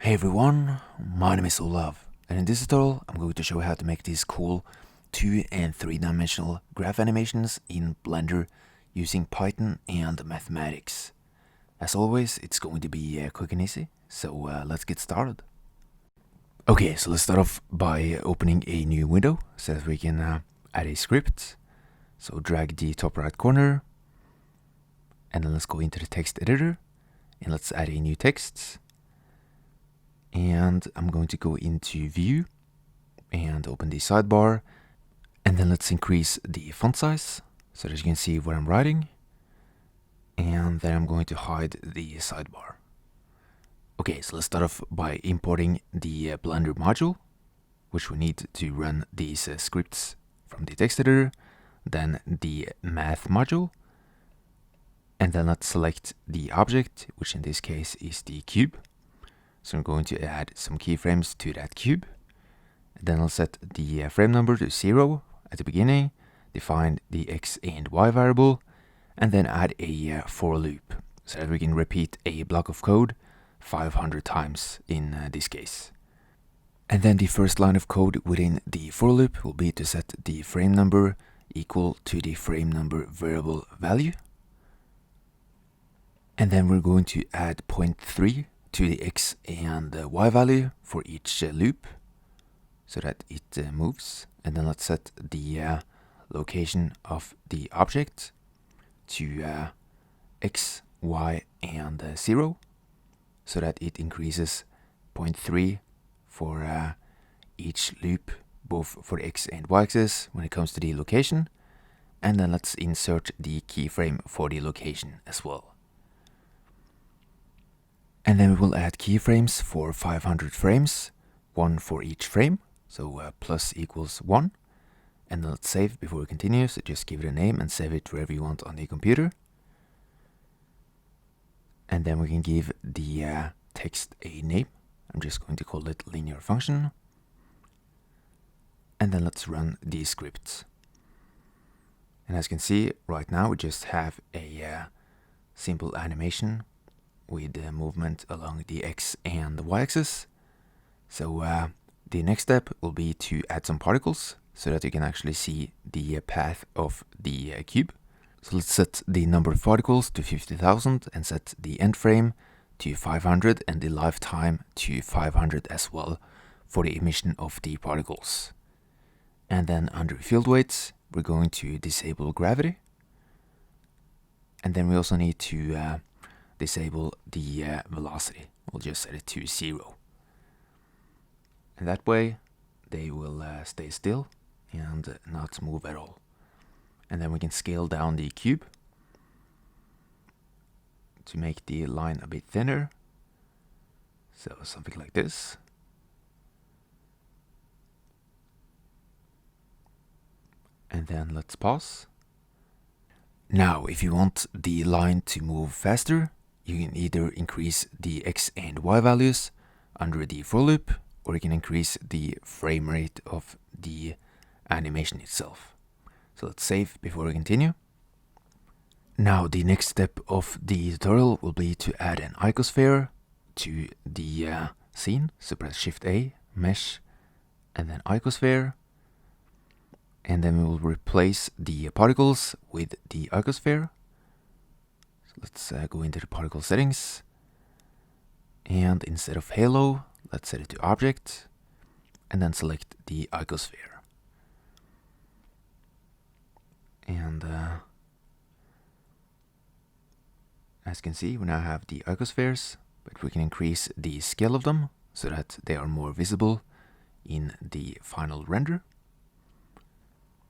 Hey everyone, my name is Olav, and in this tutorial I'm going to show you how to make these cool 2 and 3 dimensional graph animations in Blender using Python and mathematics. As always, it's going to be quick and easy, so let's get started. Okay, so let's start off by opening a new window so that we can add a script. So drag the top right corner, and then let's go into the text editor, and let's add a new text. And I'm going to go into view and open the sidebar, and then let's increase the font size so that you can see what I'm writing, and then I'm going to hide the sidebar. Okay, so let's start off by importing the Blender module, which we need to run these scripts from the text editor, then the math module, and then let's select the object, which in this case is the cube. So I'm going to add some keyframes to that cube. Then I'll set the frame number to 0 at the beginning, define the x and y variable, and then add a for loop so that we can repeat a block of code 500 times in this case. And then the first line of code within the for loop will be to set the frame number equal to the frame number variable value. And then we're going to add 0.3 to the x and y value for each loop so that it moves. And then let's set the location of the object to x, y, and 0 so that it increases 0.3 for each loop, both for the x and y axis when it comes to the location. And then let's insert the keyframe for the location as well. And then we will add keyframes for 500 frames, 1 for each frame, so plus equals 1. And then let's save before we continue, so just give it a name and save it wherever you want on the computer. And then we can give the text a name. I'm just going to call it linear function. And then let's run the script. And as you can see, right now we just have a simple animation with the movement along the x and the y axis. So the next step will be to add some particles so that you can actually see the path of the cube. So let's set the number of particles to 50,000 and set the end frame to 500 and the lifetime to 500 as well for the emission of the particles. And then under field weights, we're going to disable gravity. And then we also need to disable the velocity. We'll just set it to 0. And that way they will stay still and not move at all. And then we can scale down the cube to make the line a bit thinner. So something like this. And then let's pause. Now, if you want the line to move faster, you can either increase the x and y values under the for loop, or you can increase the frame rate of the animation itself. So let's save before we continue. Now the next step of the tutorial will be to add an Ecosphere to the scene. So press Shift A, Mesh, and then Ecosphere. And then we will replace the particles with the Ecosphere. Let's go into the particle settings, and instead of halo, let's set it to object, and then select the Ecosphere. And as you can see, we now have the Ecospheres, but we can increase the scale of them so that they are more visible in the final render.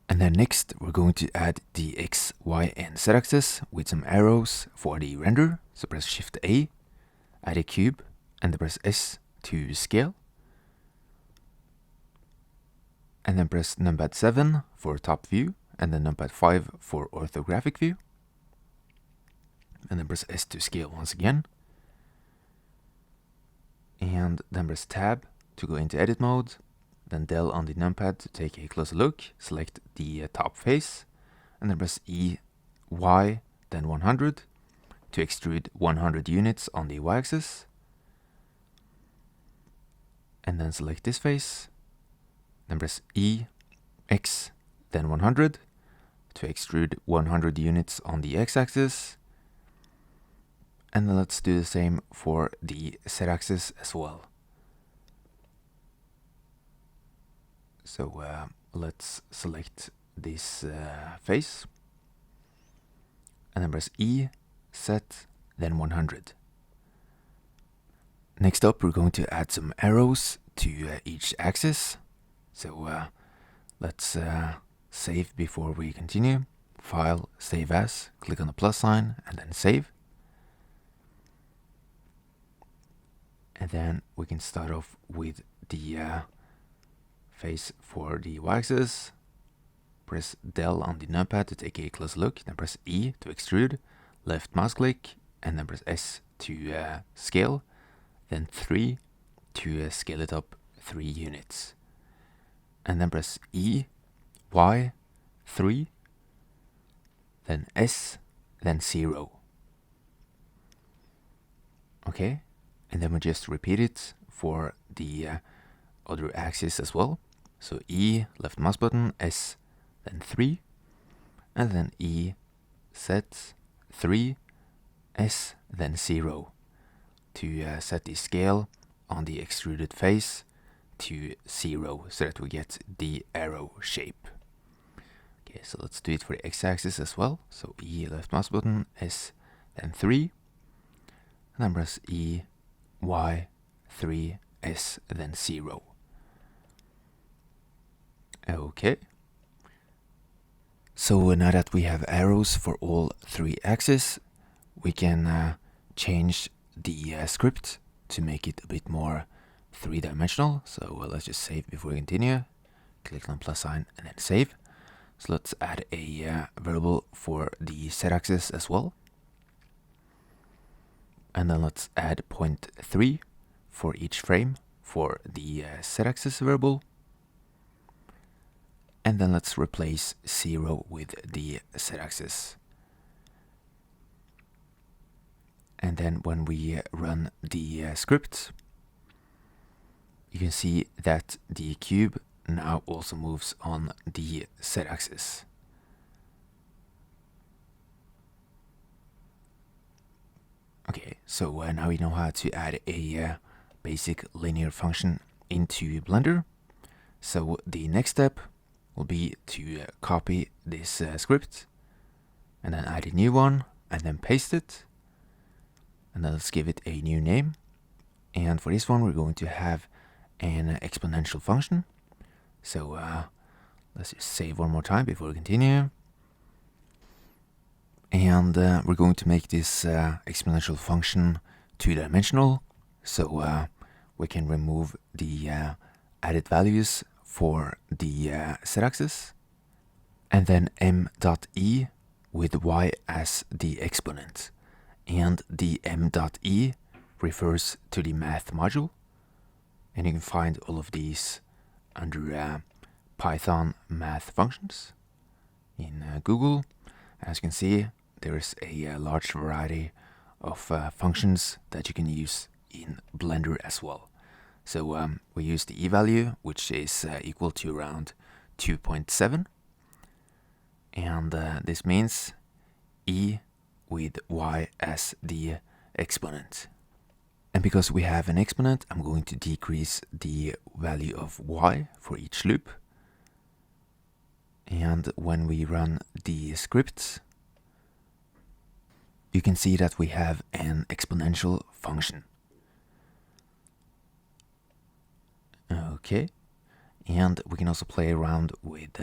And then next, we're going to add the X, Y, and Z axis with some arrows for the render. So press Shift A, add a cube, and then press S to scale. And then press numpad 7 for top view, and then numpad 5 for orthographic view. And then press S to scale once again. And then press Tab to go into edit mode. Then del on the numpad to take a closer look, select the top face, and then press E, Y, then 100 to extrude 100 units on the y-axis. and then select this face, then press E, X, then 100 to extrude 100 units on the x-axis. And then let's do the same for the z-axis as well. So let's select this face, and then press E, Z, then 100. Next up, we're going to add some arrows to each axis. So let's save before we continue. File, Save As, click on the plus sign, and then Save. And then we can start off with the face for the y-axis. Press Del on the numpad to take a close look, then press E to extrude, left mouse click, and then press S to scale, then 3 to scale it up 3 units. And then press E, Y, 3, then S, then 0. Okay, and then we just repeat it for the other axis as well. So E, left mouse button, S, then 3, and then E, Z, 3, S, then 0 to set the scale on the extruded face to 0 so that we get the arrow shape. Okay, so let's do it for the x-axis as well. So E, left mouse button, S, then 3, and then press E, Y, 3, S, then 0. Okay. So now that we have arrows for all 3 axes, we can change the script to make it a bit more 3-dimensional. So let's just save before we continue. Click on plus sign and then save. So let's add a variable for the z-axis as well. And then let's add 0.3 for each frame for the z-axis variable. And then let's replace 0 with the z-axis. And then when we run the script, you can see that the cube now also moves on the z-axis. Okay, so now we know how to add a basic linear function into Blender. So the next step will be to copy this script and then add a new one and then paste it. And then let's give it a new name. And for this one, we're going to have an exponential function. So let's just save one more time before we continue. And we're going to make this exponential function 2-dimensional. So we can remove the added values for the z-axis. And then m.e with y as the exponent. And the m.e refers to the math module. And you can find all of these under Python math functions in Google. As you can see, there is a large variety of functions that you can use in Blender as well. So we use the e value, which is equal to around 2.7. And this means e with y as the exponent. And because we have an exponent, I'm going to decrease the value of y for each loop. And when we run the script, you can see that we have an exponential function. Okay, and we can also play around with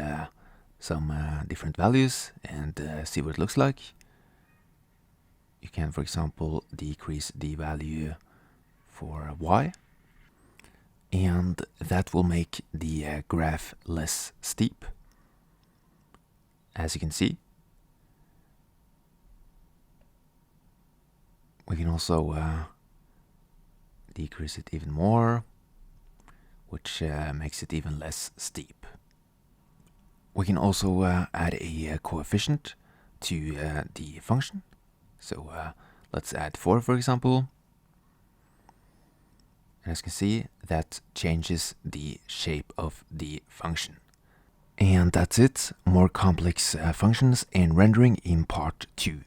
some different values and see what it looks like. You can, for example, decrease the value for y, and that will make the graph less steep, as you can see. We can also decrease it even more, which makes it even less steep. We can also add a coefficient to the function. So let's add 4, for example. And as you can see, that changes the shape of the function. And that's it. More complex functions and rendering in part 2.